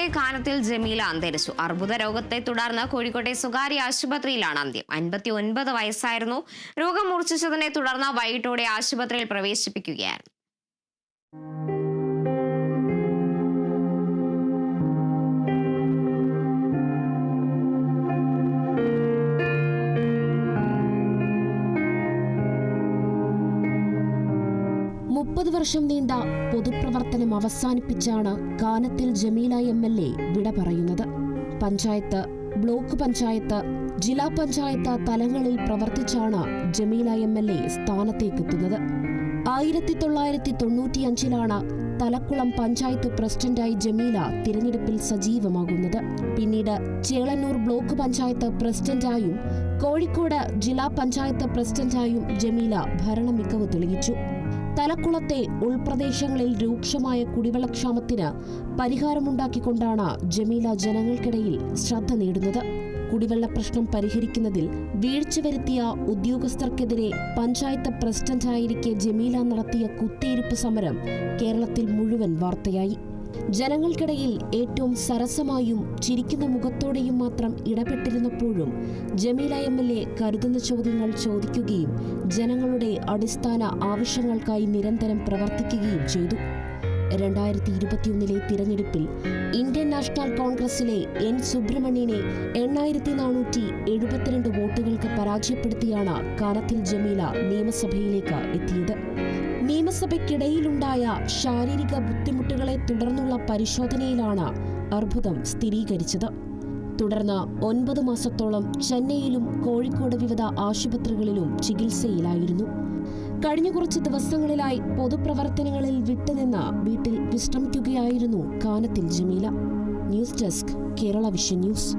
കോഴിക്കോട്ടെ കാനത്തിൽ ജമീല അന്തരിച്ചു. അർബുദ രോഗത്തെ തുടർന്ന് കോഴിക്കോട്ടെ സ്വകാര്യ ആശുപത്രിയിലാണ് അന്ത്യം. 59 വയസ്സായിരുന്നു. രോഗം മൂർച്ഛിച്ചതിനെ തുടർന്ന് വൈകിട്ടോടെ ആശുപത്രിയിൽ പ്രവേശിപ്പിക്കുകയായിരുന്നു. വർഷം നീണ്ട പൊതുപ്രവർത്തനം അവസാനിപ്പിച്ചാണ് കാനത്തിൽ ജമീല MLA വിട പറയുന്നത്. പഞ്ചായത്ത്, ബ്ലോക്ക് പഞ്ചായത്ത്, ജില്ലാ പഞ്ചായത്ത് തലങ്ങളിൽ പ്രവർത്തിച്ചാണ് ജമീല MLA സ്ഥാനത്തേക്കെത്തുന്നത്. 1995 തലക്കുളം പഞ്ചായത്ത് പ്രസിഡന്റായി ജമീല തിരഞ്ഞെടുപ്പിൽ സജീവമാകുന്നത്. പിന്നീട് ചേളന്നൂർ ബ്ലോക്ക് പഞ്ചായത്ത് പ്രസിഡന്റായും കോഴിക്കോട് ജില്ലാ പഞ്ചായത്ത് പ്രസിഡന്റായും ജമീല ഭരണമികവ് തെളിയിച്ചു. തലക്കുളത്തെ ഉൾപ്രദേശങ്ങളിൽ രൂക്ഷമായ കുടിവെള്ളക്ഷാമത്തിന് പരിഹാരമുണ്ടാക്കിക്കൊണ്ടാണ് ജമീല ജനങ്ങൾക്കിടയിൽ ശ്രദ്ധ നേടുന്നത്. കുടിവെള്ള പ്രശ്നം പരിഹരിക്കുന്നതിൽ വീഴ്ച വരുത്തിയ ഉദ്യോഗസ്ഥർക്കെതിരെ പഞ്ചായത്ത് പ്രസിഡന്റായിരിക്കെ ജമീല നടത്തിയ കുത്തിയിരിപ്പ് സമരം കേരളത്തിൽ മുഴുവൻ വാർത്തയായി. ജനങ്ങൾക്കിടയിൽ ഏറ്റവും സരസമായും ചിരിക്കുന്ന മുഖത്തോടെയും മാത്രം ഇടപെട്ടിരുന്നപ്പോഴും ജമീല MLA കരുതുന്ന ചോദ്യങ്ങൾ ചോദിക്കുകയും ജനങ്ങളുടെ അടിസ്ഥാന ആവശ്യങ്ങൾക്കായി നിരന്തരം പ്രവർത്തിക്കുകയും ചെയ്തു. 2021 തിരഞ്ഞെടുപ്പിൽ ഇന്ത്യൻ നാഷണൽ കോൺഗ്രസിലെ N. സുബ്രഹ്മണ്യനെ 8472 വോട്ടുകൾക്ക് പരാജയപ്പെടുത്തിയാണ് കാനത്തിൽ ജമീല നിയമസഭയിലേക്ക് എത്തിയത്. നിയമസഭയ്ക്കിടയിലുണ്ടായ ശാരീരിക ബുദ്ധിമുട്ടുകളെ തുടർന്നുള്ള പരിശോധനയിലാണ് അർബുദം സ്ഥിരീകരിച്ചത്. തുടർന്ന് 9 മാസത്തോളം ചെന്നൈയിലും കോഴിക്കോട് വിവിധ ആശുപത്രികളിലും ചികിത്സയിലായിരുന്നു. കഴിഞ്ഞ കുറച്ച് ദിവസങ്ങളിലായി പൊതുപ്രവർത്തനങ്ങളിൽ വിട്ടുനിന്ന് വീട്ടിൽ വിശ്രമിക്കുകയായിരുന്നു Kanathil Jameela. News desk, Kerala vision news.